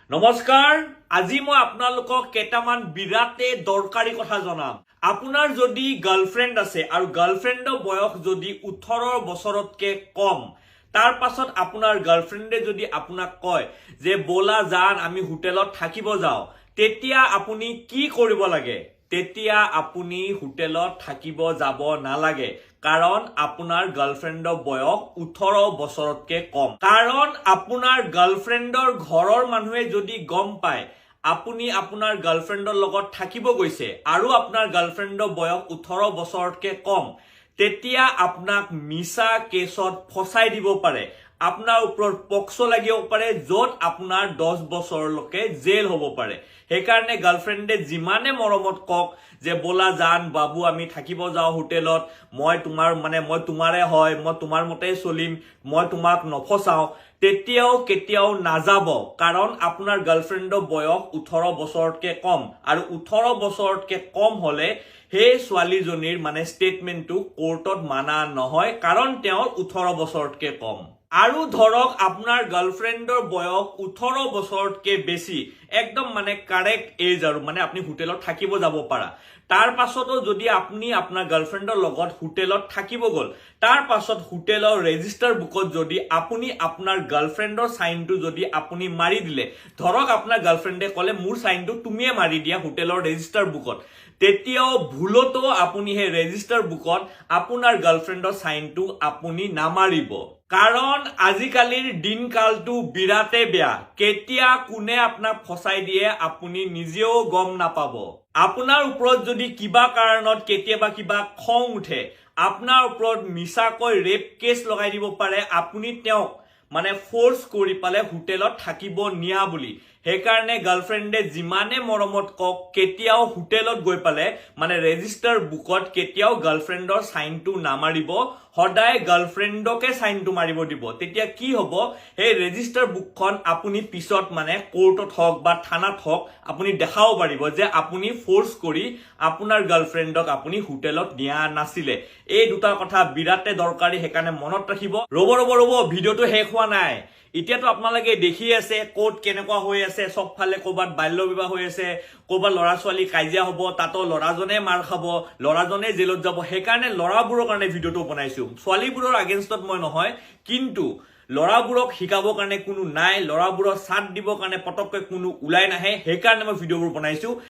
নমস্কাৰ আজি মই আপোনালোকক কেইটামান বিৰাতে দৰকাৰী কথা জনাম আপোনাৰ যদি গাৰ্লফ্ৰেণ্ড আছে আৰু গাৰ্লফ্ৰেণ্ডৰ বয়স যদি 18 বছৰতকৈ কম তাৰ পাছত আপোনাৰ গাৰ্লফ্ৰেণ্ডে যদি আপোনাক কয় যে বলা যান আমি হোটেলত থাকিব যাও তেতিয়া আপুনি কি কৰিব লাগে তেতিয়া আপুনি হোটেলত থাকিব যাব নালাগে কাৰণ আপোনাৰ গাৰ্লফ্ৰেণ্ডৰ বয়স 18 বছৰতকৈ কম কাৰণ আপোনাৰ গাৰ্লফ্ৰেণ্ডৰ ঘৰৰ মানুহে যদি গম পায় আপুনি আপোনাৰ গাৰ্লফ্ৰেণ্ডৰ লগত থাকিব গৈছে আৰু আপোনাৰ গাৰ্লফ্ৰেণ্ডৰ বয়স 18 বছৰতকৈ কম তেতিয়া আপোনাক মিছা কেছত ফসাই দিব পাৰে আপোনাৰ ওপৰত পক্সো লাগিব পাৰে যত আপোনাৰ 10 বছৰলৈকে জেল হ'ব পাৰে সেইকাৰণে গাৰ্লফ্ৰেণ্ডে যিমানে মৰমত কক যে বলা যান বাবু আমি থাকিব যাও হোটেলত মই তোমাৰে হয় মই তোমাৰ মতেই চলিম মই তোমাক নফসাও তেতিয়াও কেতিয়াও নাযাব কাৰণ আপোনাৰ গাৰ্লফ্ৰেণ্ডৰ বয়স 18 বছৰতকৈ কম আৰু 18 বছৰতকৈ কম হলে সেই ছোৱালীজনীৰ ষ্টেটমেন্টটো কোৰ্টত মানা নহয় কাৰণ তেওঁৰ 18 বছৰতকৈ কম আৰু ধৰক আপোনাৰ গাৰ্লফ্ৰেণ্ডৰ বয়স 18 বছৰতকৈ বেছি একদম কাৰেক্ট এজ আৰু আপুনি হোটেলত থাকিব যাব পাৰা তাৰ পাছতো যদি আপুনি আপোনাৰ গাৰ্লফ্ৰেণ্ডৰ লগত হোটেলত থাকিব গল তাৰ পাছত হোটেলৰ ৰেজিষ্টাৰ বুকত যদি আপুনি আপোনাৰ গাৰ্লফ্ৰেণ্ডৰ সাইনটো যদি আপুনি মাৰি দিলে ধৰক আপোনাৰ গাৰ্লফ্ৰেণ্ডে কলে মোৰ সাইনটো তুমিয়ে মাৰি দিয়া হোটেলৰ ৰেজিষ্টাৰ বুকত তেতিয়াও ভুলতো আপুনি হে ৰেজিষ্টাৰ বুকত আপোনাৰ গাৰ্লফ্ৰেণ্ডৰ সাইনটো আপুনি নামাৰিব কাৰণ আজিকালিৰ দিনকালটো বিৰাতে বেয়া কেতিয়া কোনে আপোনাক ফসাই দিয়ে আপুনি নিজেও গম নাপাব আপোনাৰ ওপৰত যদি কিবা কাৰণত কেতিয়াবা কিবা খং উঠে আপোনাৰ ওপৰত মিছাকৈ ৰেপ কেছ লগাই দিব পাৰে আপুনি তেওঁক ফোৰ্স কৰি পালে হোটেলত থাকিব নিয়া বুলি সেইকাৰণে গাৰ্লফ্ৰেণ্ডে যিমানে মৰমত কক কেতিয়াও হোটেলত গৈ পালে ৰেজিষ্টাৰ বুকত কেতিয়াও গাৰ্লফ্ৰেণ্ডৰ সাইনটো নামাৰিব সদায় গাৰ্লফ্ৰেণ্ডকে সাইনটো মাৰিব দিব তেতিয়া কি হ'ব এই ৰেজিষ্টাৰ বুকখন আপুনি পিছত কোৰ্টত হওক বা থানাত হওক আপুনি দেখাব পাৰিব যে আপুনি ফোৰ্স কৰি আপোনাৰ গাৰ্লফ্ৰেণ্ডক আপুনি হোটেলত নিয়া নাছিলে এই দুটা কথা বিৰাতে দৰকাৰী সেইকাৰণে মনত ৰাখিব ৰব ভিডিঅটো শেষ হোৱা নাই এতিয়াতো আপোনালোকে দেখি আছে কোৰ্ট কেনেকুৱা হৈ আছে সবফালে ক'বাত বাল্য বিবাহ হৈ আছে ক'বাত ল'ৰা ছোৱালী কাজিয়া হ'ব তাতো ল'ৰাজনে মাৰ খাব ল'ৰাজনে জেলত যাব সেইকাৰণে ল'ৰাবোৰৰ কাৰণে ভিডিঅটো বনাইছো ছোৱালীবোৰৰ আগেইনষ্টত মই নহয় কিন্তু ল'ৰাবোৰক শিকাবৰ কাৰণে কোনো নাই ল'ৰাবোৰৰ সাথ দিবৰ কাৰণে পটককৈ কোনো ওলাই নাহে সেইকাৰণে মই ভিডিঅ'বোৰ বনাইছো